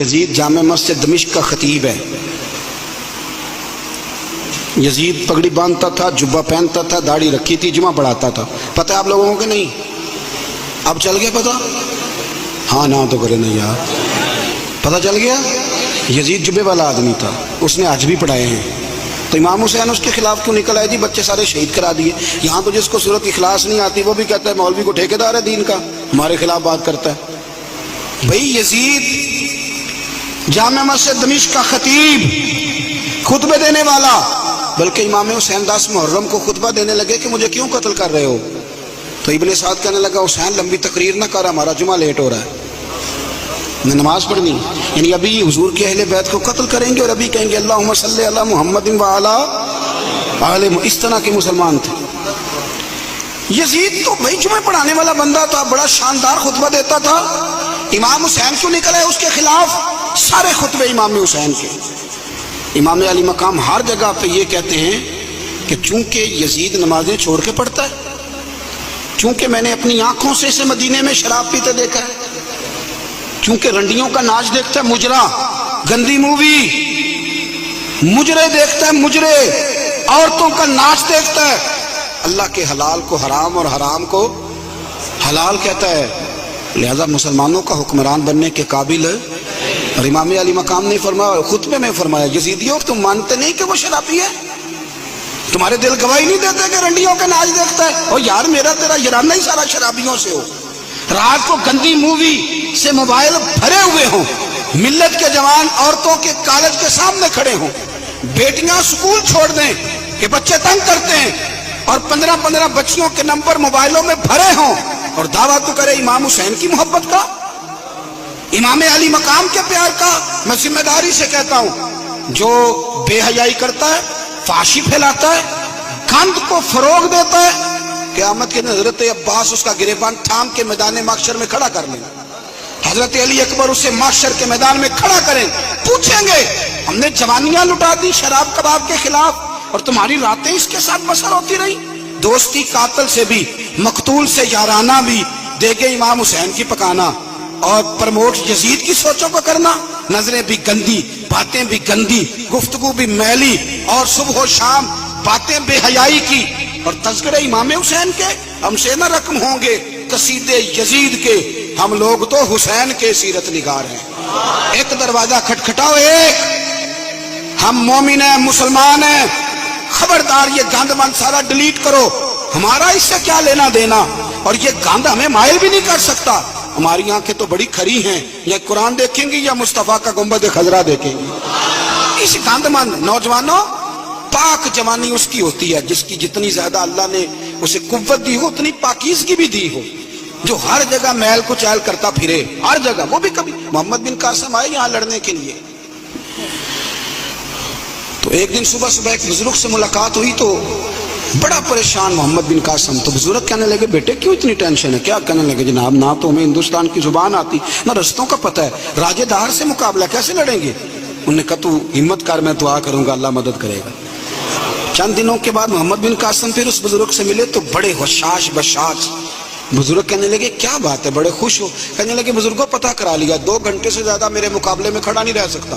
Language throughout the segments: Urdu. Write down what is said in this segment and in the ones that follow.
یزید جامع مسجد دمشق کا خطیب ہے۔ یزید پگڑی باندھتا تھا، جبہ پہنتا تھا، داڑھی رکھی تھی، جمعہ پڑھاتا تھا۔ پتہ ہے آپ لوگوں کو کہ نہیں؟ اب چل گیا پتہ؟ ہاں نہ تو کرے نہیں یار، پتہ چل گیا؟ یزید جبے والا آدمی تھا، اس نے حج بھی پڑھائے ہیں۔ تو امام حسین اس کے خلاف کیوں نکل آئے؟ جی بچے سارے شہید کرا دیے۔ یہاں تو جس کو صورت اخلاص نہیں آتی وہ بھی کہتا ہے مولوی کو ٹھیکیدار ہے دین کا، ہمارے خلاف بات کرتا ہے۔ بھئی یزید جامع مسجد دمشق کا خطیب، خطبے دینے والا، بلکہ امام حسین 10 محرم کو خطبہ دینے لگے کہ مجھے کیوں قتل کر رہے ہو؟ تو ابن سعد کہنے لگا حسین لمبی تقریر نہ کر، ہمارا جمعہ لیٹ ہو رہا ہے، میں نماز پڑھنی۔ یعنی ابھی حضور کے اہل بیت کو قتل کریں گے اور ابھی کہیں گے اللہم صلی علی محمد وعلی آل محمد۔ اس طرح کے مسلمان تھے۔ یزید تو بھائی جمعہ پڑھانے والا بندہ تھا، بڑا شاندار خطبہ دیتا تھا۔ امام حسین کیوں نکلے اس کے خلاف؟ سارے خطبے امام حسین کے۔ امام علی مقام ہر جگہ پہ یہ کہتے ہیں کہ چونکہ یزید نمازیں چھوڑ کے پڑھتا ہے، چونکہ میں نے اپنی آنکھوں سے اسے مدینے میں شراب پیتے دیکھا ہے، چونکہ رنڈیوں کا ناچ دیکھتا ہے، مجرا، گندی مووی، مجرے دیکھتا ہے، مجرے، عورتوں کا ناچ دیکھتا ہے، اللہ کے حلال کو حرام اور حرام کو حلال کہتا ہے، لہذا مسلمانوں کا حکمران بننے کے قابل ہے۔ اور امام علی مقام نے فرمایا، خطبے میں فرمایا، یزیدیوں تم مانتے نہیں کہ وہ شرابی ہے؟ تمہارے دل گواہی نہیں دیتے کہ رنڈیوں کا ناچ دیکھتا ہے؟ اور یار میرا تیرا یارانہ ہی سارا شرابیوں سے ہو، رات کو گندی مووی سے موبائل بھرے ہوئے ہوں، ملت کے جوان عورتوں کے کالج کے سامنے کھڑے ہوں، بیٹیاں سکول چھوڑ دیں کہ بچے تنگ کرتے ہیں، اور 15 بچیوں کے نمبر موبائلوں میں بھرے ہوں، اور دعویٰ تو کرے امام حسین کی محبت کا، امام علی مقام کے پیار کا۔ میں ذمہ داری سے کہتا ہوں، جو بے حیائی کرتا ہے، فحاشی پھیلاتا ہے، گند کو فروغ دیتا ہے، قیامت کے حضرت عباس اس کا گریبان تھام کے میدان محشر میں کھڑا کر لیں، حضرت علی اکبر اسے محشر کے میدان میں کھڑا کریں، پوچھیں گے ہم نے جوانیاں لٹا دی شراب کباب کے خلاف اور تمہاری راتیں اس کے ساتھ بسر ہوتی رہی؟ دوستی قاتل سے بھی، مقتول سے یارانہ بھی، دیکھے امام حسین کی پکانا اور پرموٹ یزید کی سوچوں کو کرنا، نظریں بھی گندی، باتیں بھی گندی، گفتگو بھی میلی، اور صبح و شام باتیں بے حیائی کی، اور تذکرے امام حسین کے ہم سے نہ رقم ہوں گے قصیدے یزید کے، ہم لوگ تو حسین کے سیرت نگار ہیں۔ ایک دروازہ کھٹکھٹاؤ، ایک، ہم مومن ہیں، مسلمان ہیں، خبردار یہ گند من سارا ڈیلیٹ کرو، ہمارا اس سے کیا لینا دینا، اور یہ گند ہمیں مائل بھی نہیں کر سکتا۔ ہماری آنکھیں تو بڑی کھری ہیں، یا قرآن دیکھیں گی یا مصطفیٰ کا گنبد خضرا دیکھیں گی۔ اس گند من نوجوانوں، پاک جوانی اس کی ہوتی ہے جس کی جتنی زیادہ اللہ نے اسے قوت دی ہو اتنی پاکیزگی بھی دی ہو، جو ہر جگہ میل کو چال کرتا پھرے، ہر جگہ۔ وہ بھی کبھی محمد بن قاسم آئے یہاں لڑنے کے لیے، تو ایک دن صبح ایک بزرگ سے ملاقات ہوئی تو بڑا پریشان محمد بن قاسم۔ تو بزرگ کہنے لگے بیٹے کیوں اتنی ٹینشن ہے؟ کیا؟ کہنے لگے جناب نہ تو ہمیں ہندوستان کی زبان آتی، نہ رستوں کا پتہ ہے، راجے دہار سے مقابلہ کیسے لڑیں گے؟ انہوں نے کہا تو ہمت کر، میں دعا کروں گا اللہ مدد کرے گا۔ چند دنوں کے بعد محمد بن قاسم پھر اس بزرگ سے ملے تو بڑے حشاش بشاش۔ بزرگ کہنے لگے کیا بات ہے، بڑے خوش ہو؟ کہنے لگے بزرگوں پتہ کرا لیا، 2 گھنٹے سے زیادہ میرے مقابلے میں کھڑا نہیں رہ سکتا۔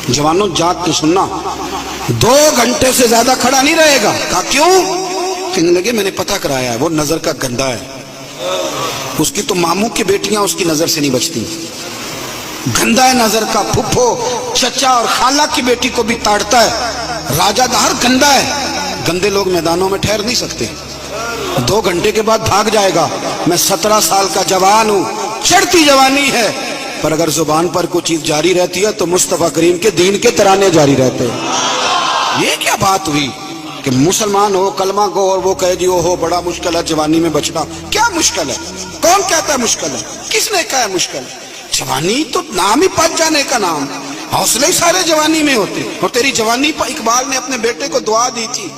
جوانوں جات کے سننا، 2 گھنٹے سے زیادہ کھڑا نہیں رہے گا۔ کہا کیوں؟ کہنے لگے میں نے پتہ کرایا ہے، وہ نظر کا گندا ہے، اس کی تو ماموں کی بیٹیاں اس کی نظر سے نہیں بچتی، گندا ہے نظر کا، پھپھو چچا اور خالہ کی بیٹی کو بھی تاڑتا ہے، راجہ دہر گندا ہے، گندے لوگ میدانوں میں ٹھہر نہیں سکتے، 2 گھنٹے کے بعد بھاگ جائے گا۔ میں 17 سال کا جوان ہوں، چڑھتی جوانی ہے، پر اگر زبان پر کوئی چیز جاری رہتی ہے تو مصطفیٰ کریم کے دین کے ترانے جاری رہتے ہیں۔ یہ کیا بات ہوئی کہ مسلمان ہو، کلمہ گو، اور وہ کہے جی اوہو بڑا مشکل ہے جوانی میں بچنا؟ کیا مشکل ہے؟ کون کہتا ہے مشکل ہے؟ کس نے کہا ہے مشکل ہے؟ جوانی تو نام ہی پچ جانے کا نام، حوصلے ہی سارے جوانی میں ہوتے۔ اور تیری جوانی پر اقبال نے اپنے بیٹے کو دعا دی تھی،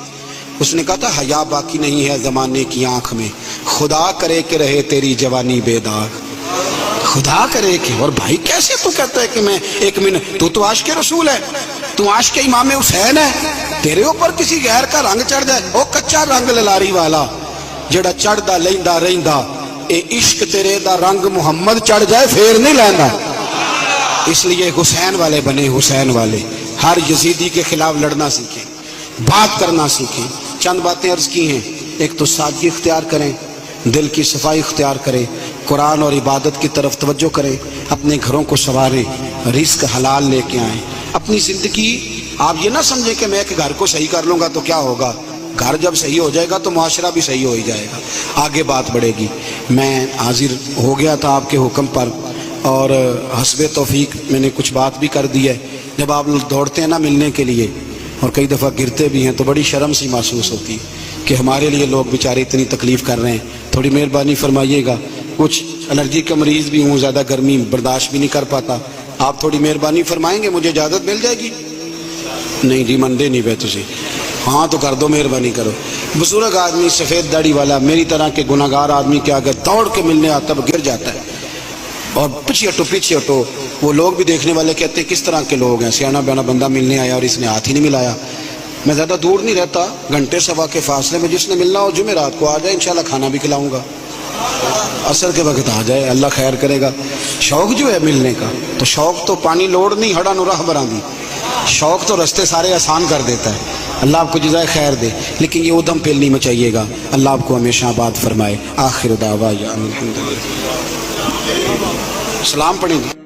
اس نے کہا تھا حیا باقی نہیں ہے زمانے کی آنکھ میں، خدا کرے کہ رہے تیری جوانی بے داغ، خدا کرے کہ۔ اور بھائی کیسے تو کہتا ہے کہ میں 1 منٹ، تو عاشق رسول ہے، تو عاشق امام حسین ہے، تیرے اوپر کسی غیر کا رنگ چڑھ جائے، او کچا رنگ للاری والا جڑا چڑھدا لیندا رہندا، اے عشق تیرے دا رنگ محمد چڑھ جائے پھر نہیں لینا۔ اس لیے حسین والے بنے، حسین والے ہر یزیدی کے خلاف لڑنا سیکھیں، بات کرنا سیکھیں۔ چند باتیں عرض کی ہیں، ایک تو سادگی اختیار کریں، دل کی صفائی اختیار کریں، قرآن اور عبادت کی طرف توجہ کریں، اپنے گھروں کو سنواریں، رزق حلال لے کے آئیں۔ اپنی زندگی آپ یہ نہ سمجھیں کہ میں کہ گھر کو صحیح کر لوں گا تو کیا ہوگا، گھر جب صحیح ہو جائے گا تو معاشرہ بھی صحیح ہو ہی جائے گا، آگے بات بڑھے گی۔ میں حاضر ہو گیا تھا آپ کے حکم پر، اور حسب توفیق میں نے کچھ بات بھی کر دی ہے۔ جب آپ لوگ دوڑتے ہیں نا ملنے کے لیے اور کئی دفعہ گرتے بھی ہیں تو بڑی شرم سی محسوس ہوتی ہے کہ ہمارے لیے لوگ بیچارے اتنی تکلیف کر رہے ہیں، تھوڑی مہربانی فرمائیے گا۔ کچھ الرجی کا مریض بھی ہوں، زیادہ گرمی برداشت بھی نہیں کر پاتا، آپ تھوڑی مہربانی فرمائیں گے، مجھے اجازت مل جائے گی؟ نہیں جی مندے نہیں پہ تسی، ہاں تو کر دو، مہربانی کرو۔ بزرگ آدمی سفید داڑھی والا میری طرح کے گناہ گار آدمی کے اگر دوڑ کے ملنے آتا ہے وہ گر جاتا ہے، اور پیچھے ہٹو پیچھے ہٹو۔ وہ لوگ بھی دیکھنے والے کہتے ہیں کس طرح کے لوگ ہیں، سیانا بیانا بندہ ملنے آیا اور اس نے ہاتھ ہی نہیں ملایا۔ میں زیادہ دور نہیں رہتا، گھنٹے سوا کے فاصلے میں، جس نے ملنا ہو جمعرات کو آ جائے، انشاءاللہ کھانا بھی کھلاؤں گا، عصر کے وقت آ جائے، اللہ خیر کرے گا۔ شوق جو ہے ملنے کا، تو شوق تو پانی لوڑ نہیں ہڑا نو راہ براں دی، شوق تو رستے سارے آسان کر دیتا ہے، اللہ آپ کو جزائے خیر دے، لیکن یہ ادھم پھیل نہیں مچائیے گا۔ اللہ آپ کو ہمیشہ آباد فرمائے۔ آخر دعوانا الحمدللہ۔ سلام پڑھیں گے۔